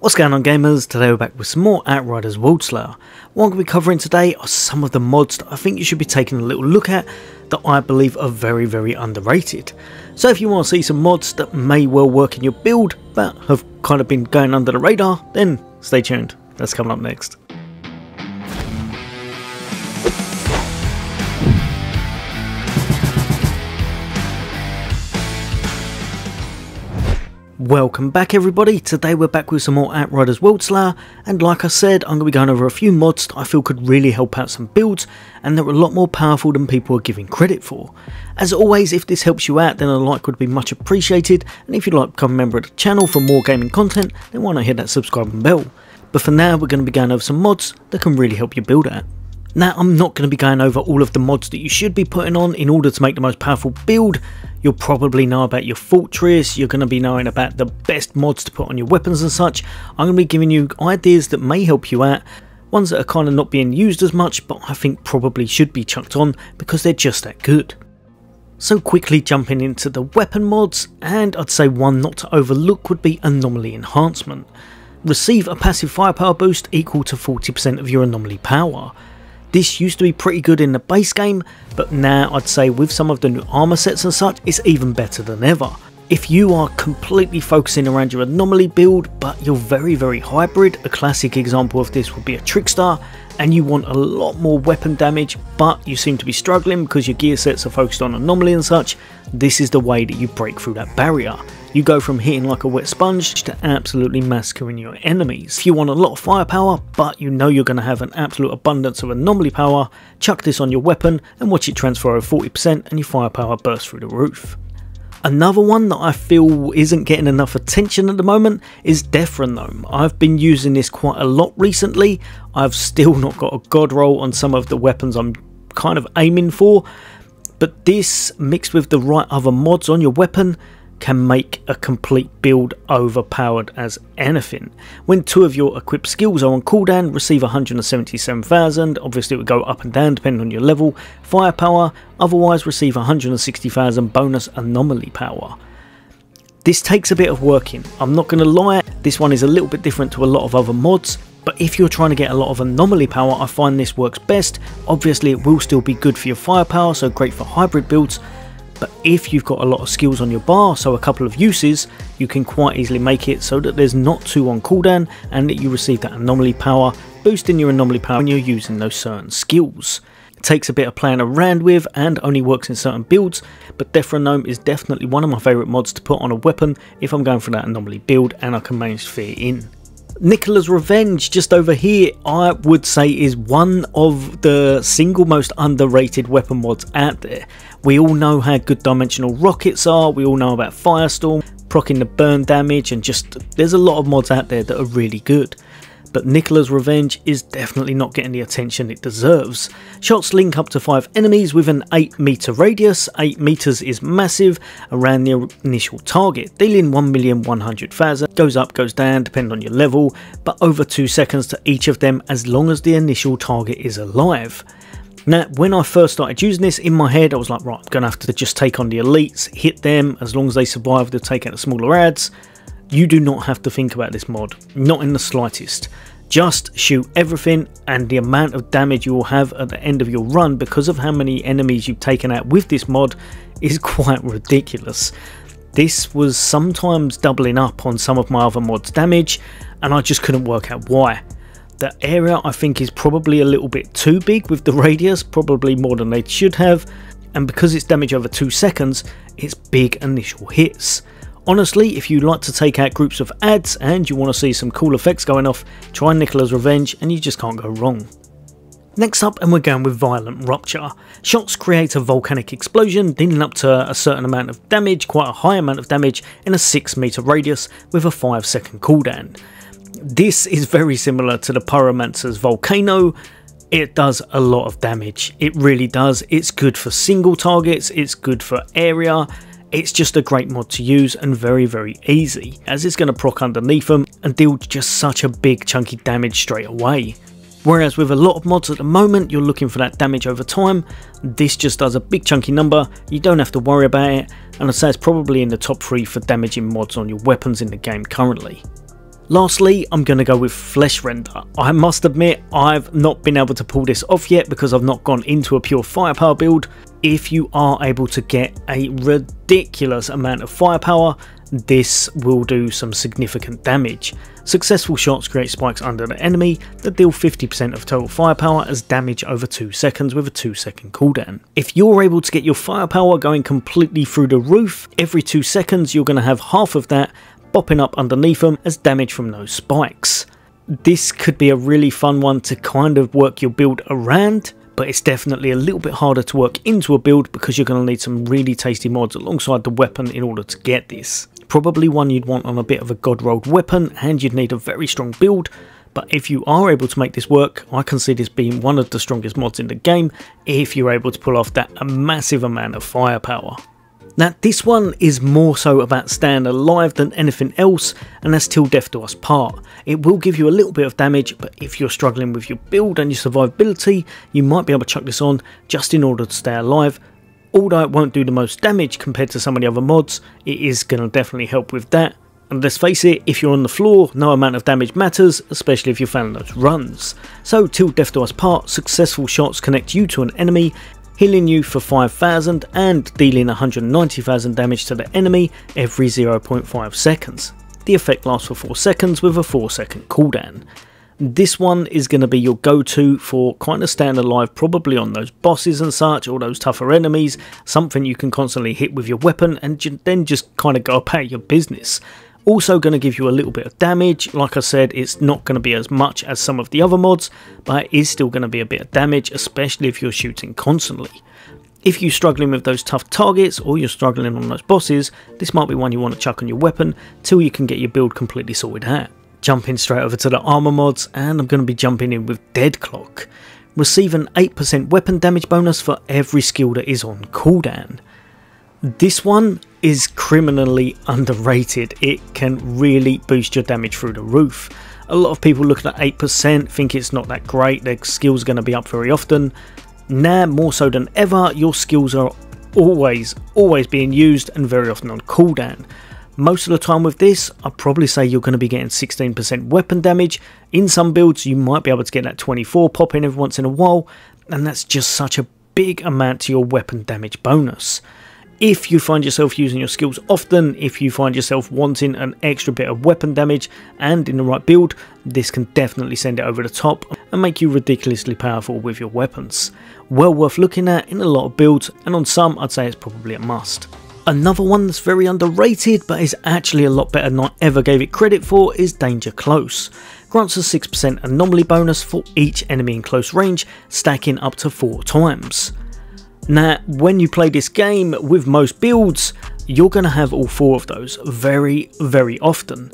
What's going on, gamers? Today we're back with some more Outriders Worldslayer. What I'm going to be covering today are some of the mods that I think you should be taking a little look at that I believe are very underrated. So if you want to see some mods that may well work in your build but have kind of been going under the radar, then stay tuned. That's coming up next. Welcome back everybody. Today we're back with some more Outriders Worldslayer, and like I said, I'm going to be going over a few mods that I feel could really help out some builds and they're a lot more powerful than people are giving credit for. As always, if this helps you out then a like would be much appreciated, and if you'd like to become a member of the channel for more gaming content then why not hit that subscribe and bell. But for now we're going to be going over some mods that can really help you build out. Now, I'm not going to be going over all of the mods that you should be putting on in order to make the most powerful build. You'll probably know about your fortress, you're going to be knowing about the best mods to put on your weapons and such. I'm going to be giving you ideas that may help you out, ones that are kind of not being used as much but I think probably should be chucked on because they're just that good. So quickly jumping into the weapon mods, and I'd say one not to overlook would be Anomaly Enhancement. Receive a passive firepower boost equal to 40% of your anomaly power. This used to be pretty good in the base game, but now I'd say with some of the new armor sets and such, it's even better than ever. If you are completely focusing around your anomaly build, but you're very hybrid, a classic example of this would be a trickster, and you want a lot more weapon damage, but you seem to be struggling because your gear sets are focused on anomaly and such, this is the way that you break through that barrier. You go from hitting like a wet sponge to absolutely massacring your enemies. If you want a lot of firepower, but you know you're going to have an absolute abundance of anomaly power, chuck this on your weapon and watch it transfer over 40% and your firepower burst through the roof. Another one that I feel isn't getting enough attention at the moment is Death Renome. I've been using this quite a lot recently. I've still not got a god roll on some of the weapons I'm kind of aiming for, but this mixed with the right other mods on your weapon can make a complete build overpowered as anything. When two of your equipped skills are on cooldown, receive 177,000, obviously it would go up and down depending on your level, firepower, otherwise receive 160,000 bonus anomaly power. This takes a bit of working, I'm not going to lie, this one is a little bit different to a lot of other mods, but if you're trying to get a lot of anomaly power I find this works best. Obviously it will still be good for your firepower, so great for hybrid builds. But if you've got a lot of skills on your bar, so a couple of uses, you can quite easily make it so that there's not two on cooldown and that you receive that anomaly power, boosting your anomaly power when you're using those certain skills. It takes a bit of playing around with and only works in certain builds, but Death Renome is definitely one of my favourite mods to put on a weapon if I'm going for that anomaly build and I can manage to fit it in. Nicola's Revenge, just over here, I would say is one of the single most underrated weapon mods out there. We all know how good dimensional rockets are, we all know about Firestorm, proccing the burn damage, and just there's a lot of mods out there that are really good. But Nicola's Revenge is definitely not getting the attention it deserves. Shots link up to 5 enemies with an 8 meter radius. 8 meters is massive around the initial target, dealing 1,100,000. Goes up, goes down, depending on your level, but over 2 seconds to each of them as long as the initial target is alive. Now, when I first started using this, in my head I was like, right, I'm going to have to just take on the elites, hit them, as long as they survive they'll take out the smaller adds. You do not have to think about this mod, not in the slightest. Just shoot everything, and the amount of damage you will have at the end of your run because of how many enemies you've taken out with this mod is quite ridiculous. This was sometimes doubling up on some of my other mods' damage and I just couldn't work out why. The area I think is probably a little bit too big with the radius, probably more than they should have, and because it's damage over 2 seconds, it's big initial hits. Honestly, if you like to take out groups of adds and you want to see some cool effects going off, try Nicola's Revenge and you just can't go wrong. Next up, and we're going with Violent Rupture. Shots create a volcanic explosion dealing up to a certain amount of damage, quite a high amount of damage, in a 6 meter radius with a 5-second cooldown. This is very similar to the Pyromancer's Volcano. It does a lot of damage, it really does. It's good for single targets, it's good for area. It's just a great mod to use and very easy, as it's going to proc underneath them and deal just such a big chunky damage straight away. Whereas with a lot of mods at the moment, you're looking for that damage over time, this just does a big chunky number, you don't have to worry about it, and I'd say it's probably in the top 3 for damaging mods on your weapons in the game currently. Lastly, I'm going to go with Flesh Render. I must admit, I've not been able to pull this off yet because I've not gone into a pure firepower build. If you are able to get a ridiculous amount of firepower, this will do some significant damage. Successful shots create spikes under the enemy that deal 50% of total firepower as damage over 2 seconds with a 2-second cooldown. If you're able to get your firepower going completely through the roof, every 2 seconds you're going to have half of that bopping up underneath them as damage from those spikes. This could be a really fun one to kind of work your build around, but it's definitely a little bit harder to work into a build because you're going to need some really tasty mods alongside the weapon in order to get this. Probably one you'd want on a bit of a god rolled weapon, and you'd need a very strong build, but if you are able to make this work, I can see this being one of the strongest mods in the game if you're able to pull off that massive amount of firepower. Now this one is more so about staying alive than anything else, and that's till death do us part. It will give you a little bit of damage, but if you're struggling with your build and your survivability, you might be able to chuck this on just in order to stay alive. Although it won't do the most damage compared to some of the other mods, it is going to definitely help with that. And let's face it, if you're on the floor, no amount of damage matters, especially if you're failing those runs. So till death do us part, successful shots connect you to an enemy, healing you for 5,000 and dealing 190,000 damage to the enemy every 0.5 seconds. The effect lasts for 4 seconds with a 4-second cooldown. This one is going to be your go-to for kind of staying alive, probably on those bosses and such, or those tougher enemies, something you can constantly hit with your weapon and then just kind of go about your business. Also going to give you a little bit of damage. Like I said, it's not going to be as much as some of the other mods, but it is still going to be a bit of damage, especially if you're shooting constantly. If you're struggling with those tough targets or you're struggling on those bosses, this might be one you want to chuck on your weapon till you can get your build completely sorted out. Jumping straight over to the armor mods, and I'm going to be jumping in with Dead Clock. Receive an 8% weapon damage bonus for every skill that is on cooldown. This one is criminally underrated. It can really boost your damage through the roof. A lot of people looking at 8% think it's not that great, their skills are going to be up very often. Now more so than ever, your skills are always being used and very often on cooldown. Most of the time with this, I'd probably say you're going to be getting 16% weapon damage. In some builds you might be able to get that 24 pop in every once in a while, and that's just such a big amount to your weapon damage bonus. If you find yourself using your skills often, if you find yourself wanting an extra bit of weapon damage and in the right build, this can definitely send it over the top and make you ridiculously powerful with your weapons. Well worth looking at in a lot of builds, and on some I'd say it's probably a must. Another one that's very underrated but is actually a lot better than I ever gave it credit for is Danger Close. Grants a 6% anomaly bonus for each enemy in close range, stacking up to 4 times. Now, when you play this game with most builds, you're going to have all 4 of those very often.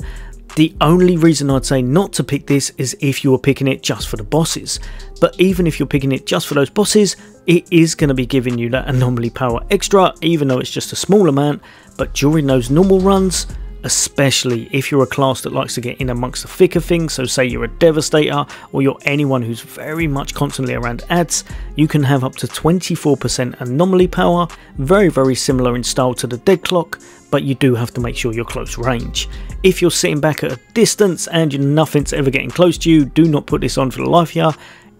The only reason I'd say not to pick this is if you were picking it just for the bosses. But even if you're picking it just for those bosses, it is going to be giving you that anomaly power extra, even though it's just a small amount. But during those normal runs, especially if you're a class that likes to get in amongst the thicker things, so say you're a Devastator or you're anyone who's very much constantly around ads, you can have up to 24% anomaly power, very similar in style to the Dead Clock, but you do have to make sure you're close range. If you're sitting back at a distance and nothing's ever getting close to you, do not put this on for the life of you.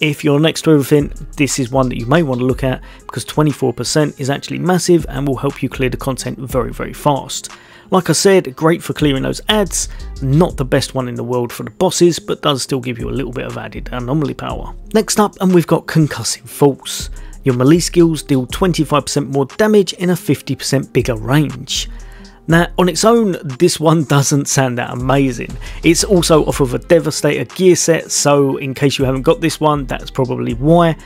If you're next to everything, this is one that you may want to look at because 24% is actually massive and will help you clear the content very fast. Like I said, great for clearing those ads, not the best one in the world for the bosses, but does still give you a little bit of added anomaly power. Next up, and we've got Concussive Force. Your melee skills deal 25% more damage in a 50% bigger range. Now, on its own, this one doesn't sound that amazing. It's also off of a Devastator gear set, so in case you haven't got this one, that's probably why.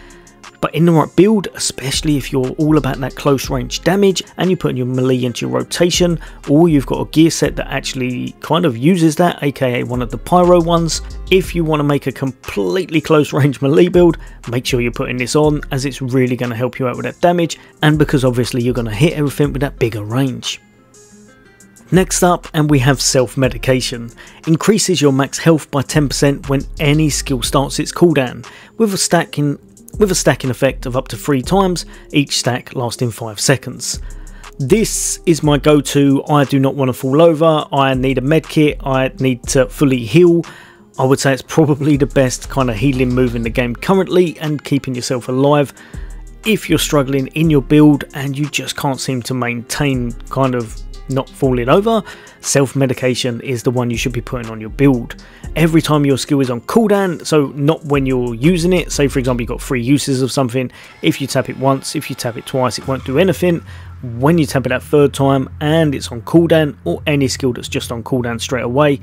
But in the right build, especially if you're all about that close range damage and you put your melee into your rotation, or you've got a gear set that actually kind of uses that, aka one of the pyro ones, if you want to make a completely close range melee build, make sure you're putting this on, as it's really going to help you out with that damage, and because obviously you're going to hit everything with that bigger range. Next up, and we have Self-Medication. Increases your max health by 10% when any skill starts its cooldown, with a stacking effect of up to 3 times, each stack lasting 5 seconds. This is my go-to. I do not want to fall over, I need a med kit, I need to fully heal. I would say it's probably the best kind of healing move in the game currently and keeping yourself alive. If you're struggling in your build and you just can't seem to maintain kind of not falling over, self-medication is the one you should be putting on your build. Every time your skill is on cooldown, so not when you're using it, say for example you've got 3 uses of something, if you tap it once, if you tap it twice, it won't do anything. When you tap it that 3rd time and it's on cooldown, or any skill that's just on cooldown straight away,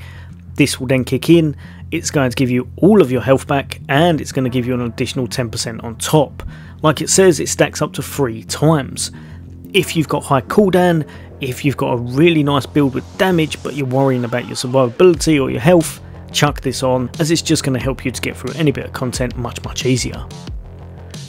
this will then kick in. It's going to give you all of your health back and it's going to give you an additional 10% on top. Like it says, it stacks up to 3 times. If you've got high cooldown, if you've got a really nice build with damage but you're worrying about your survivability or your health, chuck this on, as it's just going to help you to get through any bit of content much easier.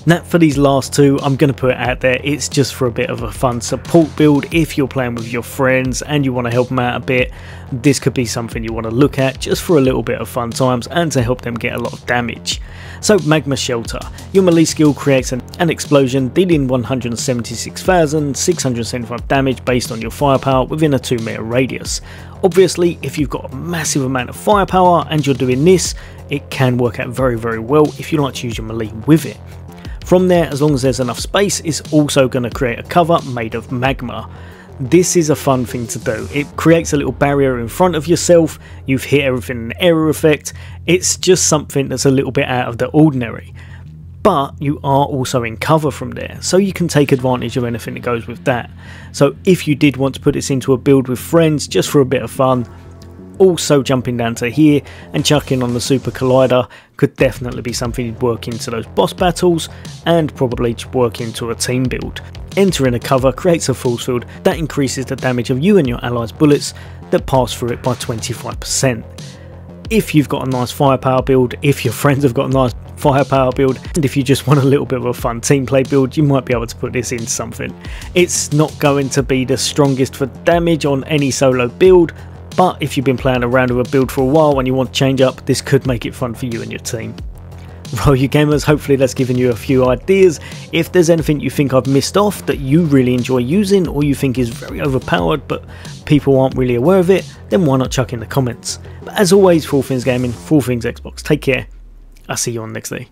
Now for these last 2, I'm going to put it out there, it's just for a bit of a fun support build. If you're playing with your friends and you want to help them out a bit, this could be something you want to look at just for a little bit of fun times and to help them get a lot of damage. So Magma Shelter, your melee skill creates an explosion dealing 176,675 damage based on your firepower within a 2 meter radius. Obviously if you've got a massive amount of firepower and you're doing this, it can work out very well if you like to use your melee with it. From there, as long as there's enough space, it's also going to create a cover made of magma. This is a fun thing to do. It creates a little barrier in front of yourself, you've hit everything in an area effect, it's just something that's a little bit out of the ordinary. But you are also in cover from there, so you can take advantage of anything that goes with that. So if you did want to put this into a build with friends just for a bit of fun, also jumping down to here and chucking on the Super Collider could definitely be something you'd work into those boss battles and probably work into a team build. Entering a cover creates a force field that increases the damage of you and your allies' bullets that pass through it by 25%. If you've got a nice firepower build, if your friends have got a nice firepower build, and if you just want a little bit of a fun team play build, you might be able to put this in something. It's not going to be the strongest for damage on any solo build, but if you've been playing around with a build for a while and you want to change up, this could make it fun for you and your team. Well, you gamers, hopefully that's given you a few ideas. If there's anything you think I've missed off that you really enjoy using or you think is very overpowered but people aren't really aware of it, then why not chuck in the comments. But as always, for all things gaming, for all things Xbox, take care. I'll see you on next day.